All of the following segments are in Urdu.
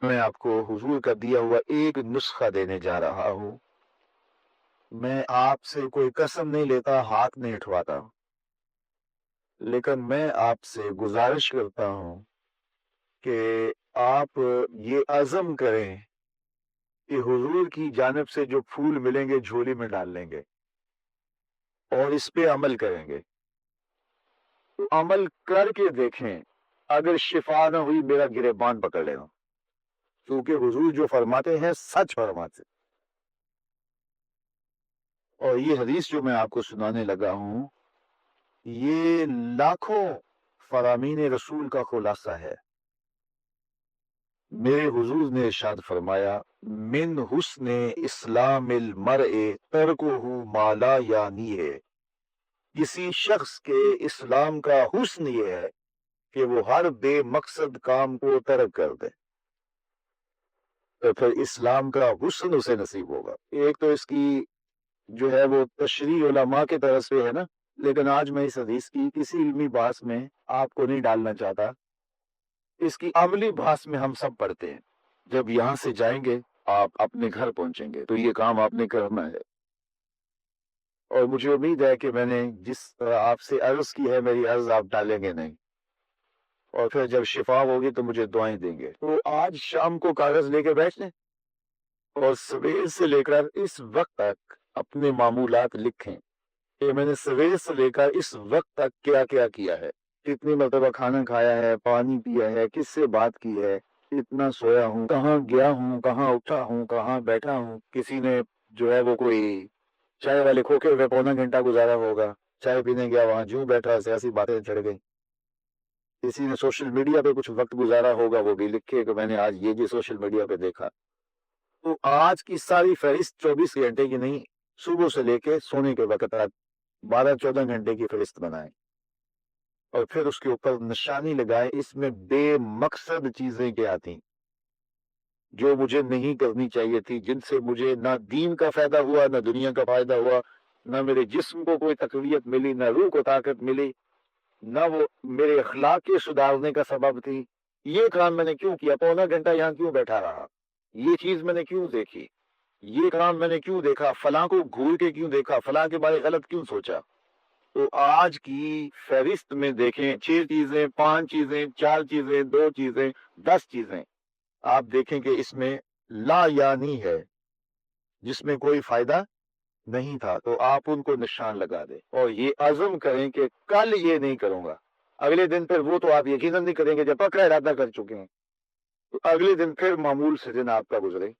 میں آپ کو حضور کا دیا ہوا ایک نسخہ دینے جا رہا ہوں۔ میں آپ سے کوئی قسم نہیں لیتا، ہاتھ نہیں اٹھواتا، لیکن میں آپ سے گزارش کرتا ہوں کہ آپ یہ عزم کریں کہ حضور کی جانب سے جو پھول ملیں گے جھولی میں ڈال لیں گے اور اس پہ عمل کریں گے۔ عمل کر کے دیکھیں، اگر شفا نہ ہوئی میرا گریبان پکڑ لینا، کیونکہ حضور جو فرماتے ہیں سچ فرماتے۔ اور یہ حدیث جو میں آپ کو سنانے لگا ہوں، یہ لاکھوں فرامین رسول کا خلاصہ ہے۔ میرے حضور نے ارشاد فرمایا، من حسن اسلام المرء ترکہ ما لا یعنیہ، کسی شخص کے اسلام کا حسن یہ ہے کہ وہ ہر بے مقصد کام کو ترک کر دے، تو پھر اسلام کا حسن اسے نصیب ہوگا۔ ایک تو اس کی جو ہے وہ تشریح علماء کی طرف سے ہے نا، لیکن آج میں اس حدیث کی کسی علمی بحث میں آپ کو نہیں ڈالنا چاہتا۔ اس کی عملی بحث میں ہم سب پڑھتے ہیں۔ جب یہاں سے جائیں گے، آپ اپنے گھر پہنچیں گے تو یہ کام آپ نے کرنا ہے۔ اور مجھے امید ہے کہ میں نے جس طرح آپ سے عرض کی ہے، میری عرض آپ ڈالیں گے نہیں، اور پھر جب شفا ہوگی تو مجھے دعائیں دیں گے۔ تو آج شام کو کاغذ لے کے بیٹھ لیں اور سویر سے لے کر اس وقت تک اپنے معمولات لکھیں کہ میں نے سویر سے لے کر اس وقت تک کیا کیا کیا ہے، کتنی مرتبہ کھانا کھایا ہے، پانی پیا ہے، کس سے بات کی ہے، کتنا سویا ہوں، کہاں گیا ہوں، کہاں اٹھا ہوں، کہاں بیٹھا ہوں۔ کسی نے جو ہے وہ کوئی چائے والے کھوکے ہوئے پونا گھنٹہ گزارا ہوگا، چائے پینے گیا، وہاں جوں بیٹھا، سیاسی باتیں چڑھ گئی۔ کسی نے سوشل میڈیا پہ کچھ وقت گزارا ہوگا، وہ بھی لکھے کہ میں نے آج یہ سوشل میڈیا پہ دیکھا۔ تو آج کی ساری فہرست 24 گھنٹے کی نہیں، صبح سے لے کے سونے کے وقت تک 12-14 گھنٹے کی فہرست بنائیں، اور پھر اس کے اوپر نشانی لگائیں۔ اس میں بے مقصد چیزیں کیا آتی جو مجھے نہیں کرنی چاہیے تھی، جن سے مجھے نہ دین کا فائدہ ہوا، نہ دنیا کا فائدہ ہوا، نہ میرے جسم کو کوئی تقویت ملی، نہ روح کو طاقت ملی، نہ وہ میرے اخلاق کے سدھارنے کا سبب تھی۔ یہ کام میں نے کیوں کیا؟ پونا گھنٹہ یہاں کیوں بیٹھا رہا؟ یہ چیز میں نے کیوں دیکھی؟ یہ کام میں نے کیوں دیکھا؟ فلاں کو گھور کے کیوں دیکھا؟ فلاں کے بارے غلط کیوں سوچا؟ تو آج کی فہرست میں دیکھیں، 6 چیزیں، 5 چیزیں، 4 چیزیں، 2 چیزیں، 10 چیزیں، آپ دیکھیں کہ اس میں لا یعنی ہے، جس میں کوئی فائدہ نہیں تھا، تو آپ ان کو نشان لگا دیں اور یہ عزم کریں کہ کل یہ نہیں کروں گا۔ اگلے دن پھر وہ تو آپ یقیناً نہیں کریں گے جب پکا ارادہ کر چکے ہیں، تو اگلے دن پھر معمول سے دن آپ کا گزرے،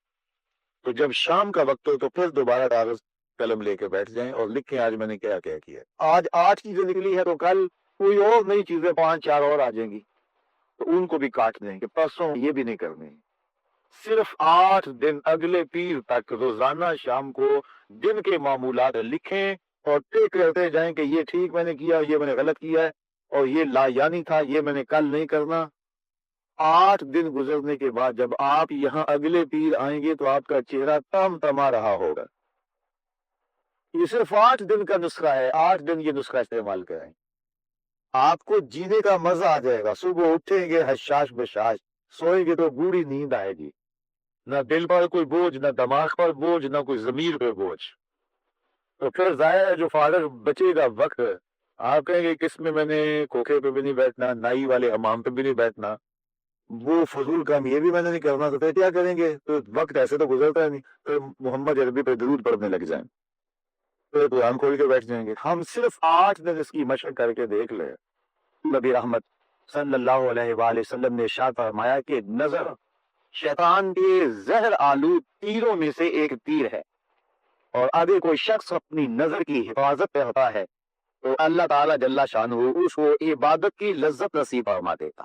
تو جب شام کا وقت ہو تو پھر دوبارہ کاغذ قلم لے کے بیٹھ جائیں اور لکھیں آج میں نے کیا کیا کیا۔ آج 8 چیزیں نکلی ہے تو کل کوئی اور نئی چیزیں 5-4 اور آ جائیں گی، تو ان کو بھی کاٹ دیں کہ پرسوں یہ بھی نہیں کرنی۔ صرف 8 دن اگلے پیر تک روزانہ شام کو دن کے معمولات لکھیں اور طے کرتے جائیں کہ یہ ٹھیک میں نے کیا، یہ میں نے غلط کیا ہے، اور یہ لا یعنی تھا، یہ میں نے کل نہیں کرنا۔ 8 دن گزرنے کے بعد جب آپ یہاں اگلے پیر آئیں گے تو آپ کا چہرہ تم تما رہا ہوگا۔ یہ صرف 8 دن کا نسخہ ہے، 8 دن یہ نسخہ استعمال کریں، آپ کو جینے کا مزہ آ جائے گا۔ صبح اٹھیں گے حشاش بشاش، سوئیں گے تو گوڑی نیند آئے گی، نہ دل پر کوئی بوجھ، نہ دماغ پر بوجھ، نہ کوئی ضمیر پہ بوجھ۔ تو پھر ظاہر ہے جو فارغ بچے گا وقت، آپ کہیں گے کس میں نے کھوکھے پہ بھی نہیں بیٹھنا، نائی والے حمام پہ بھی نہیں بیٹھنا، وہ فضول کام یہ بھی میں نے نہیں کرنا، تو پھر کیا کریں گے؟ تو وقت ایسے تو گزرتا ہے نہیں، پھر محمد عربی پہ درود پڑھنے لگ جائیں، پھر قرآن کھول کے بیٹھ جائیں گے۔ ہم صرف 8 دن اس کی مشق کر کے دیکھ لیں۔ نبی رحمت صلی اللہ علیہ وآلہ وسلم نے ارشاد فرمایا کہ نظر شیطان کے زہر آلود تیروں میں سے ایک تیر ہے، اور اگر کوئی شخص اپنی نظر کی حفاظت کرتا ہے تو اللہ تعالیٰ جل شانہ اس کو عبادت کی لذت نصیب فرما دیتا۔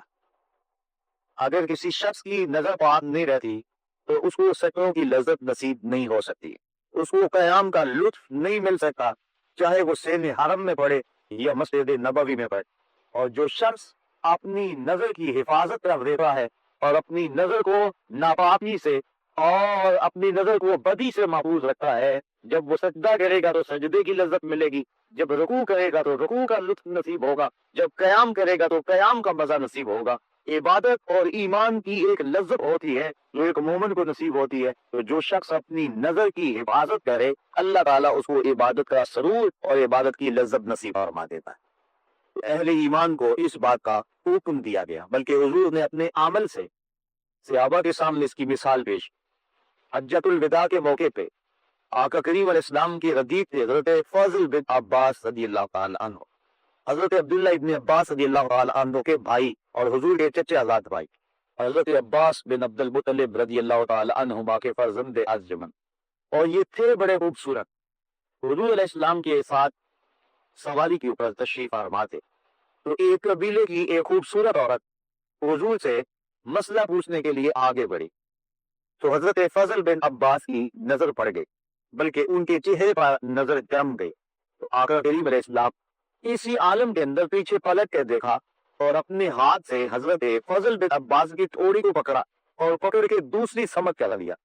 اگر کسی شخص کی نظر پاک نہیں رہتی تو اس کو سجدوں کی لذت نصیب نہیں ہو سکتی، اس کو قیام کا لطف نہیں مل سکتا، چاہے وہ سین حرم میں پڑھے یا مسجد نبوی میں پڑھے۔ اور جو شخص اپنی نظر کی حفاظت رکھ دیتا ہے اور اپنی نظر کو ناپاکی سے اور اپنی نظر کو بدی سے محفوظ رکھتا ہے، جب وہ سجدہ کرے گا تو سجدے کی لذت ملے گی، جب رکوع کرے گا تو رکوع کا لطف نصیب ہوگا، جب قیام کرے گا تو قیام کا مزہ نصیب ہوگا، عبادت اور ایمان کی ایک لذت ہوتی ہے جو ایک مومن کو نصیب ہوتی ہے، تو جو شخص اپنی نظر کی حفاظت کرے اللہ تعالیٰ اس کو عبادت کا سرور اور عبادت کی لذت نصیب فرما دیتا ہے۔ اہل ایمان کو اس بات کا حکم دیا گیا، بلکہ حضور نے اپنے عمل سے صحابہ کے سامنے اس کی مثال پیش۔ حجۃ الوداع کے موقع پہ آقا کریم علیہ السلام کی ردیف تھے حضرت فضل بن عباس رضی اللہ تعالی عنہ، حضرت عبداللہ ابن عباس رضی اللہ تعالی عنہ کے بھائی اور حضور کے چچے آزاد بھائی، حضرت عباس بن عبد المطلب رضی اللہ تعالی عنہما کے فرزند ارجمند، اور یہ تھے بڑے خوبصورت۔ حضور علیہ السلام کے ساتھ سواری کے اوپر تشریف فرما تھے، تو ایک قبیلے کی ایک خوبصورت عورت حضور سے مسئلہ پوچھنے کے لیے آگے بڑھی، تو حضرت فضل بن عباس کی نظر پڑ گئی، بلکہ ان کے چہرے پر نظر جم گئی، تو آقا کریم علیہ السلام اسی عالم کے اندر پیچھے پلٹ کر دیکھا اور اپنے ہاتھ سے حضرت فضل بن عباس کی ٹھوڑی کو پکڑا اور پکڑ کے دوسری سمت کر لیا،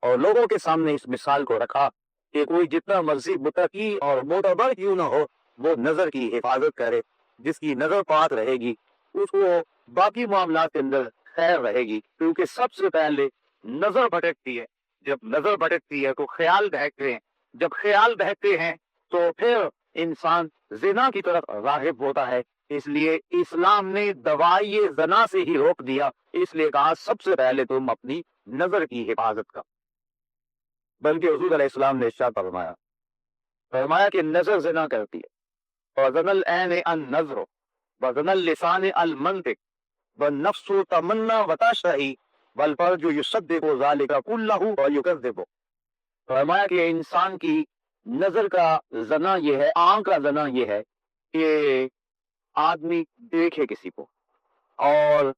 اور لوگوں کے سامنے اس مثال کو رکھا کہ کوئی جتنا مرضی متقی اور معتبر کیوں نہ ہو، وہ نظر کی حفاظت کرے، جس کی نظر پاک رہے گی اس کو باقی معاملات کے اندر خیر رہے گی، کیونکہ سب سے پہلے نظر بھٹکتی ہے، جب نظر بھٹکتی ہے تو خیال بہکتے ہیں، جب خیال بہکتے ہیں تو پھر انسان زنا کی طرف راغب ہوتا ہے، اس لیے اسلام نے دوائی زنا سے ہی روک دیا، اس لیے کہا سب سے پہلے تم اپنی نظر کی حفاظت کا۔ بلکہ حضور علیہ السلام نے ارشاد فرمایا کہ نظر زنا کرتی ہے، وزن العین النظر وزن اللسان المنطق والنفس تمنا وتشتہی والفرج یصدق ذلک کلہ ویکذب۔ فرمایا کہ انسان کی نظر کا زنا یہ ہے، آنکھ کا زنا یہ ہے کہ آدمی دیکھے کسی کو، اور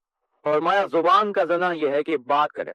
فرمایا زبان کا زنا یہ ہے کہ بات کرے،